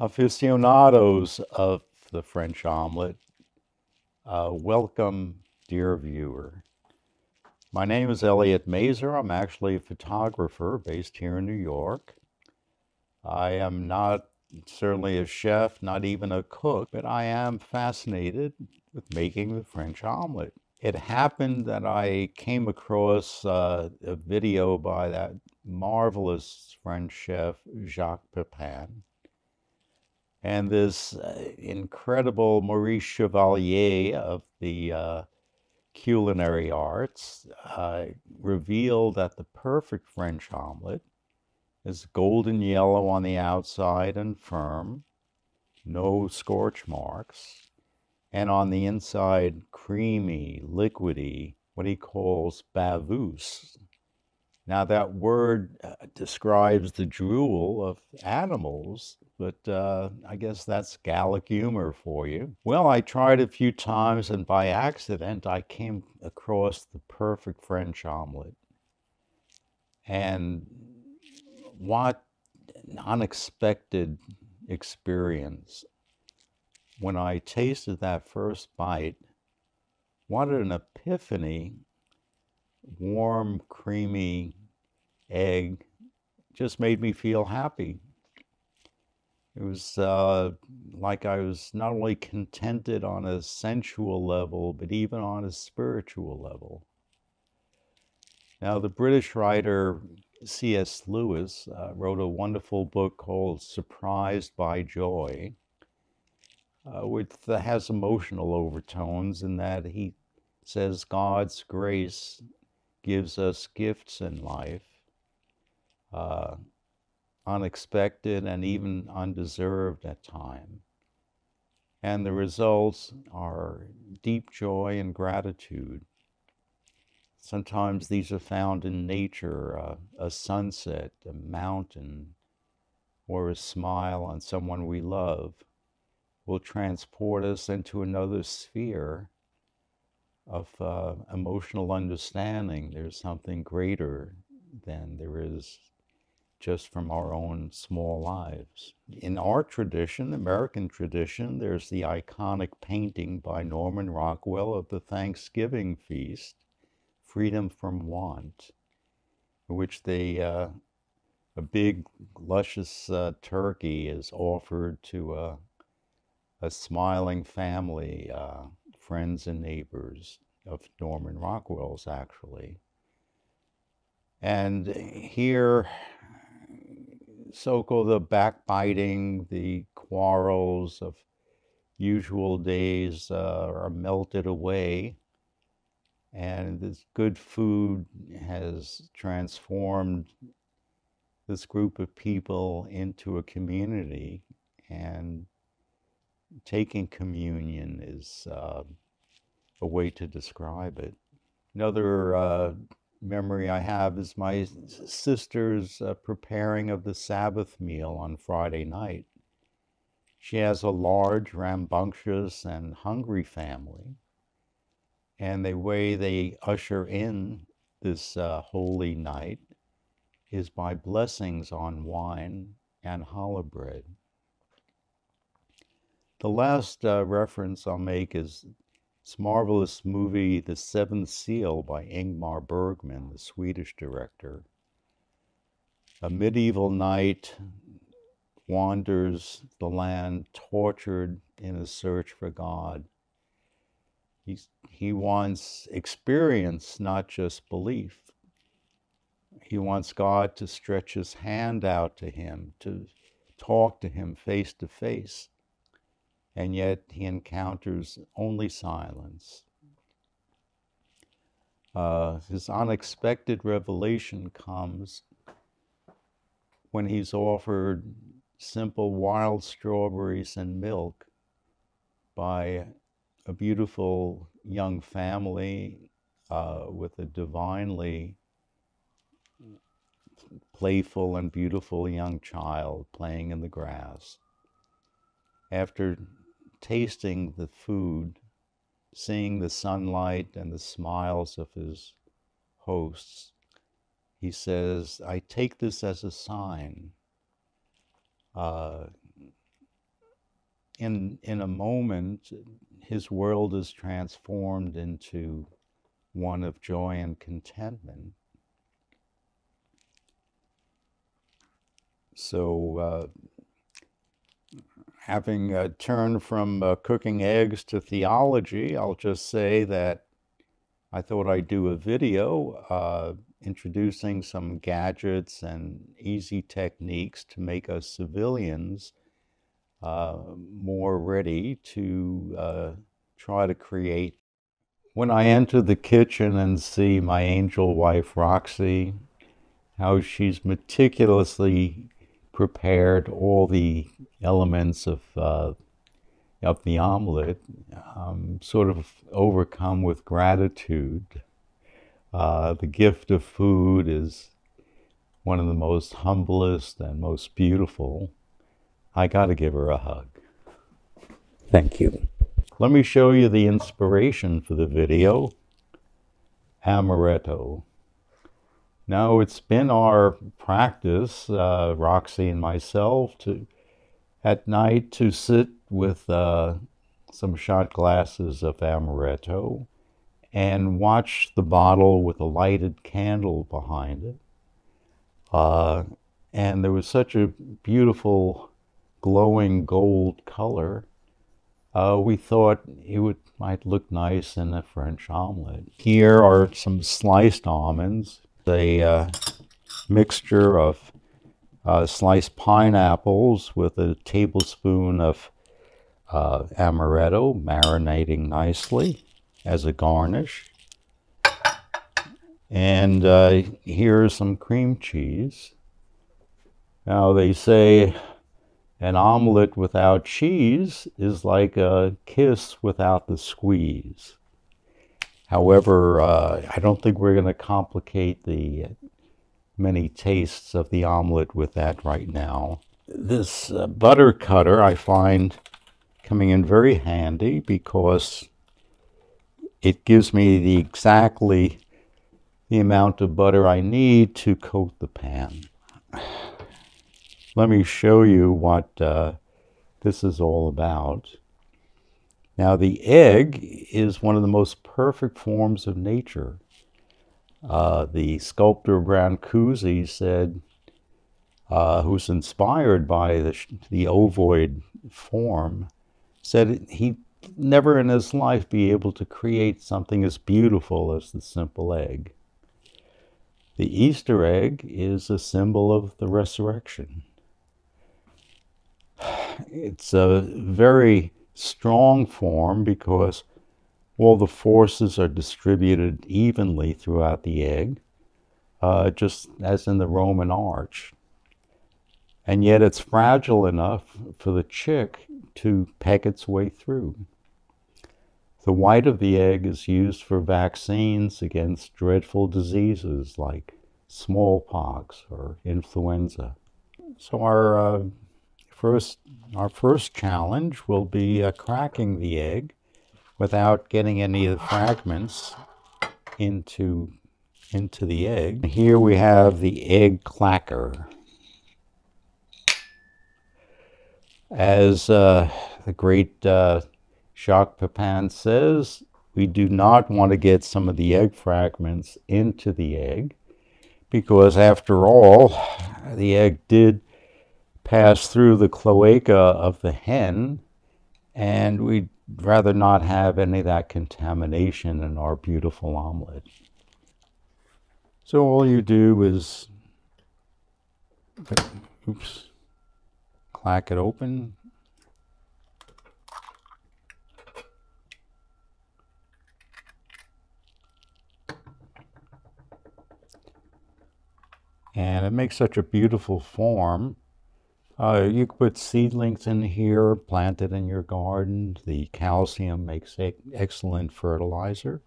Aficionados of the French omelette, welcome, dear viewer. My name is Elliot Mazer. I'm actually a photographer based here in New York. I am not certainly a chef, not even a cook, but I am fascinated with making the French omelette. It happened that I came across a video by that marvelous French chef, Jacque Pepin. And this incredible Maurice Chevalier of the culinary arts revealed that the perfect French omelet is golden yellow on the outside and firm, no scorch marks, and on the inside creamy, liquidy, what he calls bavous. Now, that word describes the drool of animals, but I guess that's Gallic humor for you. Well, I tried a few times, and by accident, I came across the perfect French omelet. And what an unexpected experience. When I tasted that first bite, what an epiphany. Warm, creamy egg just made me feel happy. It was like I was not only contented on a sensual level, but even on a spiritual level. Now, the British writer C.S. Lewis wrote a wonderful book called Surprised by Joy, which has emotional overtones in that he says God's grace gives us gifts in life, uh, unexpected and even undeserved at times. And the results are deep joy and gratitude. Sometimes these are found in nature, a sunset, a mountain, or a smile on someone we love will transport us into another sphere of emotional understanding. There's something greater than there is just from our own small lives. In our tradition, American tradition, there's the iconic painting by Norman Rockwell of the Thanksgiving feast, Freedom from Want, in which a big, luscious turkey is offered to a smiling family, friends and neighbors of Norman Rockwell's, actually. And here, so-called the backbiting, the quarrels of usual days are melted away, and this good food has transformed this group of people into a community, and taking communion is a way to describe it. Another memory I have is my sister's preparing of the Sabbath meal on Friday night. She has a large, rambunctious, and hungry family, and the way they usher in this holy night is by blessings on wine and challah bread. The last reference I'll make is this marvelous movie, The Seventh Seal by Ingmar Bergman, the Swedish director. A medieval knight wanders the land tortured in a search for God. He wants experience, not just belief. He wants God to stretch his hand out to him, to talk to him face to face. And yet he encounters only silence. His unexpected revelation comes when he's offered simple wild strawberries and milk by a beautiful young family with a divinely playful and beautiful young child playing in the grass. After tasting the food, seeing the sunlight and the smiles of his hosts, he says, I take this as a sign. in a moment, his world is transformed into one of joy and contentment. So, having turned from cooking eggs to theology, I'll just say that I thought I'd do a video introducing some gadgets and easy techniques to make us civilians more ready to try to create. When I enter the kitchen and see my angel wife Roxy, how she's meticulously prepared all the elements of the omelet, sort of overcome with gratitude. The gift of food is one of the most humblest and most beautiful. I got to give her a hug. Thank you. Let me show you the inspiration for the video. Amaretto. Now, it's been our practice, Roxy and myself, at night to sit with some shot glasses of Amaretto and watch the bottle with a lighted candle behind it. And there was such a beautiful glowing gold color. We thought it might look nice in a French omelet. Here are some sliced almonds, a mixture of sliced pineapples with a tablespoon of amaretto marinating nicely as a garnish. And here's some cream cheese. Now, they say an omelet without cheese is like a kiss without the squeeze. However, I don't think we're going to complicate the many tastes of the omelet with that right now. This butter cutter I find coming in very handy because it gives me exactly the amount of butter I need to coat the pan. Let me show you what this is all about. Now, the egg is one of the most perfect forms of nature. The sculptor Brancusi said, who's inspired by the ovoid form, said he'd never in his life be able to create something as beautiful as the simple egg. The Easter egg is a symbol of the resurrection. It's a very strong form because all the forces are distributed evenly throughout the egg, just as in the Roman arch. And yet it's fragile enough for the chick to peck its way through. The white of the egg is used for vaccines against dreadful diseases like smallpox or influenza. So our first challenge will be cracking the egg without getting any of the fragments into the egg. Here we have the egg clacker. As the great Jacque Pepin says, we do not want to get some of the egg fragments into the egg because, after all, the egg did pass through the cloaca of the hen, and we'd rather not have any of that contamination in our beautiful omelet. So all you do is, crack it open. And it makes such a beautiful form. You could put seedlings in here, plant it in your garden. The calcium makes excellent fertilizer.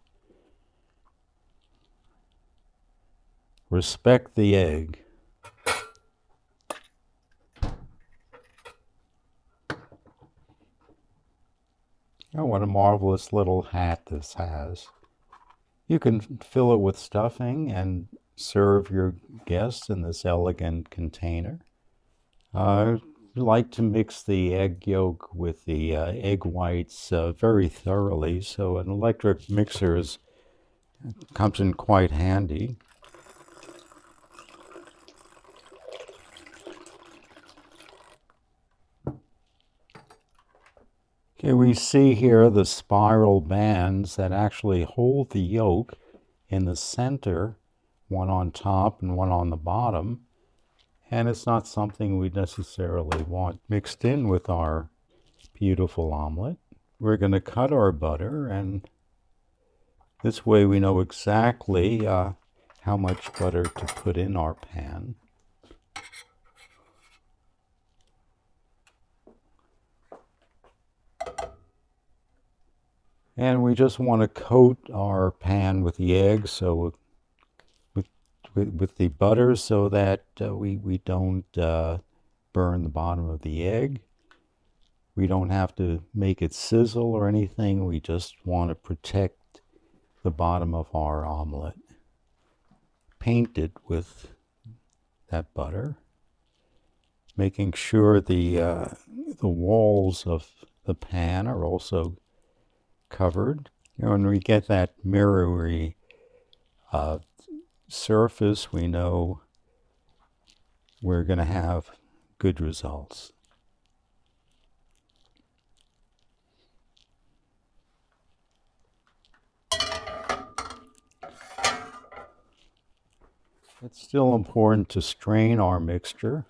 Respect the egg. Oh, what a marvelous little hat this has. You can fill it with stuffing and serve your guests in this elegant container. like to mix the egg yolk with the egg whites very thoroughly, so an electric mixer comes in quite handy. Okay, we see here the spiral bands that actually hold the yolk in the center, one on top and one on the bottom. And it's not something we necessarily want mixed in with our beautiful omelet. We're going to cut our butter, and this way we know exactly how much butter to put in our pan. And we just want to coat our pan with the egg, so with the butter, so that we don't burn the bottom of the egg. We don't have to make it sizzle or anything. We just want to protect the bottom of our omelet. Paint it with that butter, making sure the walls of the pan are also covered. You know, when we get that mirrory surface, we know we're going to have good results. It's still important to strain our mixture.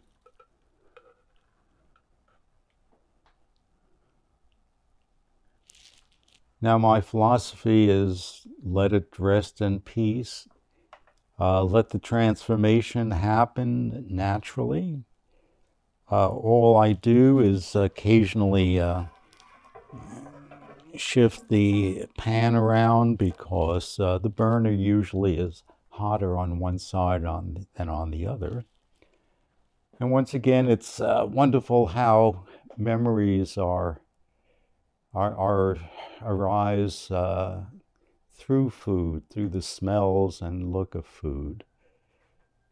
Now, my philosophy is let it rest in peace. Let the transformation happen naturally. All I do is occasionally shift the pan around, because the burner usually is hotter on one side than on the other. And once again, it's wonderful how memories arise through food, through the smells and look of food.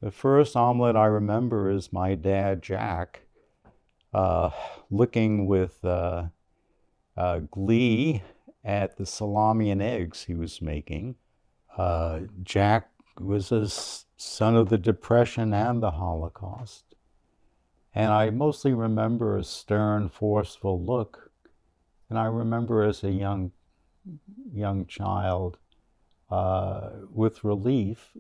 The first omelet I remember is my dad, Jacque, looking with glee at the salami and eggs he was making. Jacque was a son of the Depression and the Holocaust. And I mostly remember a stern, forceful look. And I remember as a young child, with relief,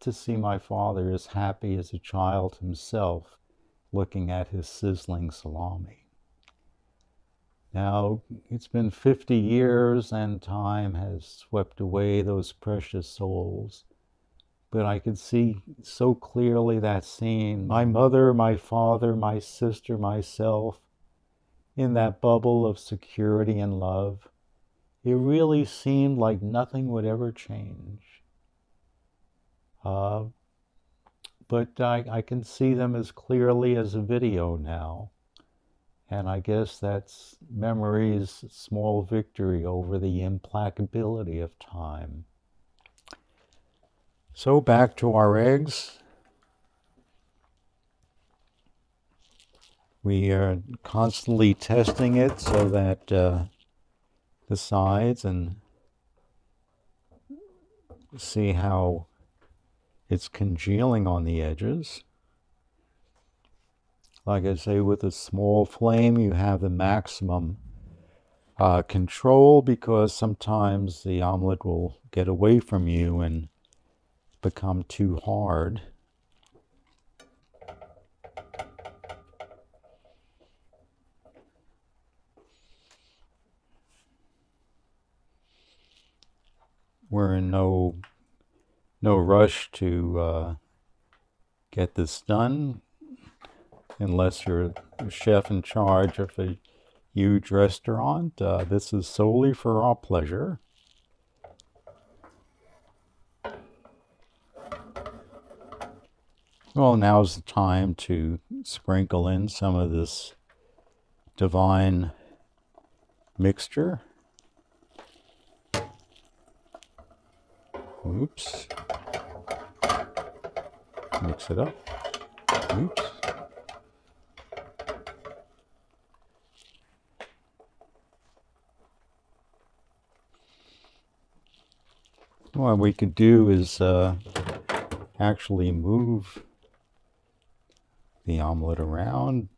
to see my father as happy as a child himself, looking at his sizzling salami. Now, it's been 50 years and time has swept away those precious souls. But I could see so clearly that scene. My mother, my father, my sister, myself, in that bubble of security and love. It really seemed like nothing would ever change. But I can see them as clearly as a video now. And I guess that's memory's small victory over the implacability of time. So back to our eggs. We are constantly testing it so that the sides, and see how it's congealing on the edges. Like I say, with a small flame, you have the maximum control, because sometimes the omelet will get away from you and become too hard. We're in no rush to get this done, unless you're a chef in charge of a huge restaurant. This is solely for our pleasure. Well, now's the time to sprinkle in some of this divine mixture. Oops. Mix it up. Oops. What we could do is actually move the omelet around,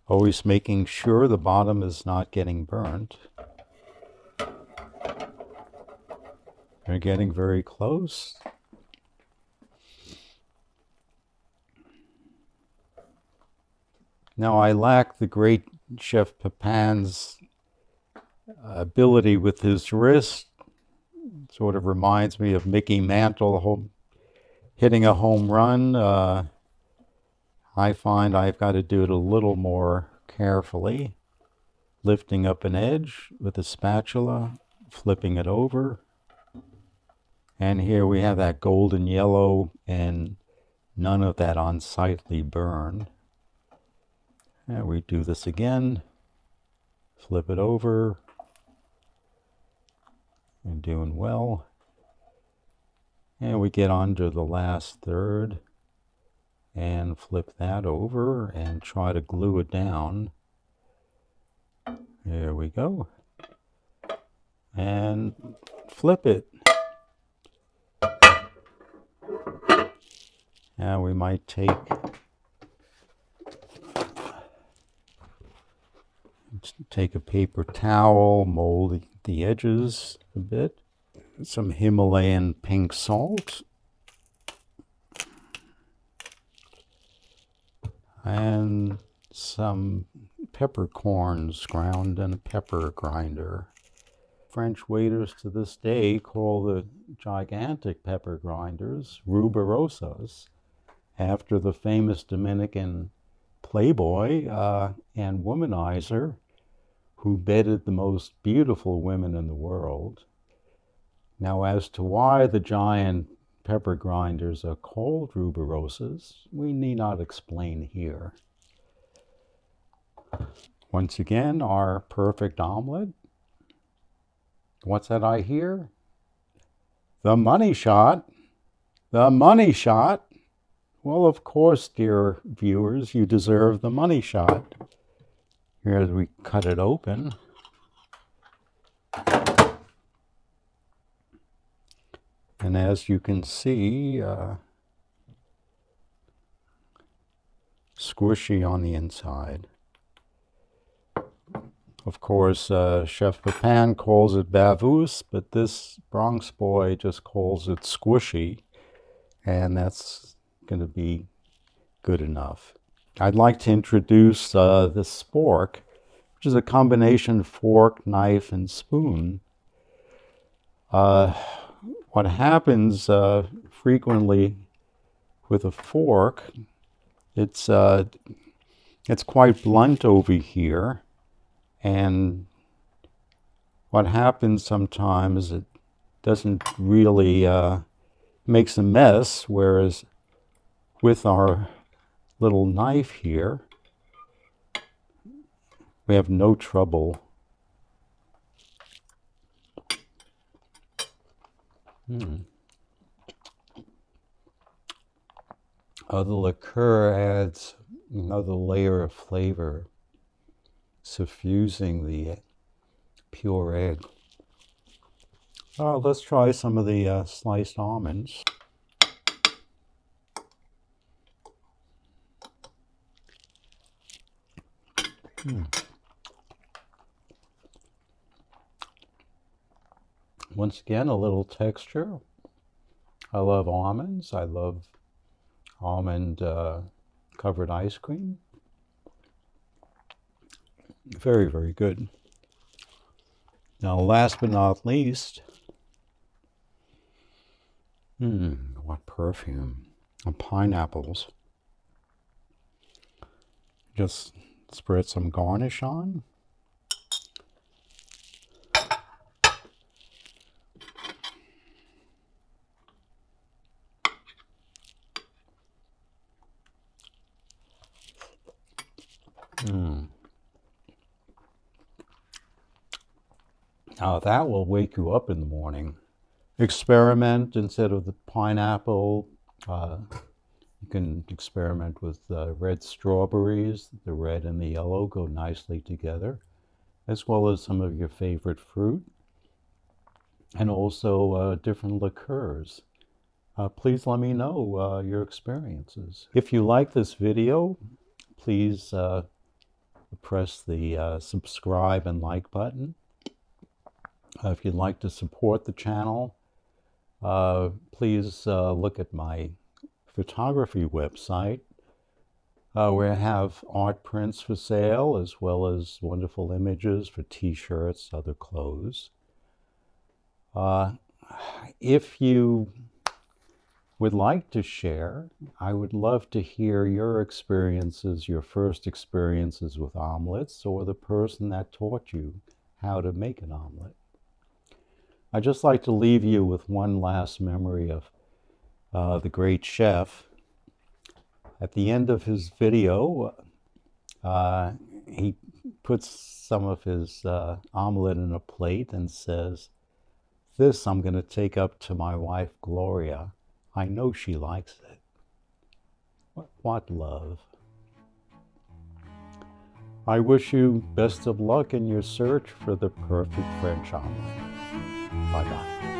always making sure the bottom is not getting burnt. We're getting very close. Now, I lack the great Chef Pepin's ability with his wrist. Sort of reminds me of Mickey Mantle hitting a home run. I find I've got to do it a little more carefully, lifting up an edge with a spatula, flipping it over. And here we have that golden yellow and none of that unsightly burn. And we do this again, flip it over, and doing well. And we get onto the last third and flip that over and try to glue it down. There we go. And flip it. Now we might take a paper towel, mold the edges a bit, some Himalayan pink salt, and some peppercorns ground in a pepper grinder. French waiters to this day call the gigantic pepper grinders ruberosas, after the famous Dominican playboy and womanizer who bedded the most beautiful women in the world. Now, as to why the giant pepper grinders are called ruberosas, we need not explain here. Once again, our perfect omelet. What's that I hear? The money shot. The money shot. Well, of course, dear viewers, you deserve the money shot. Here as we cut it open. And as you can see, squishy on the inside. Of course, Chef Pepin calls it bavous, but this Bronx boy just calls it squishy, and that's going to be good enough. I'd like to introduce this spork, which is a combination fork, knife, and spoon. What happens frequently with a fork, it's quite blunt over here, and what happens sometimes, it doesn't really makes a mess, whereas with our little knife here, we have no trouble. The liqueur adds another layer of flavor, suffusing the pure egg. Let's try some of the sliced almonds. Once again, a little texture. I love almonds. I love almond covered ice cream. Very, very good. Now, last but not least, what perfume. And pineapples. Just spread some garnish on. Now that will wake you up in the morning. Experiment instead of the pineapple. You can experiment with red strawberries. The red and the yellow go nicely together, as well as some of your favorite fruit. and also different liqueurs. Please let me know your experiences. If you like this video, please press the subscribe and like button. If you'd like to support the channel, please look at my photography website, where I have art prints for sale, as well as wonderful images for t-shirts, other clothes. If you would like to share, I would love to hear your experiences, your first experiences with omelettes, or the person that taught you how to make an omelet. I'd just like to leave you with one last memory of the great chef. At the end of his video, he puts some of his omelet in a plate and says, "This I'm going to take up to my wife, Gloria. I know she likes it." What love. I wish you best of luck in your search for the perfect French omelet. Bye-bye.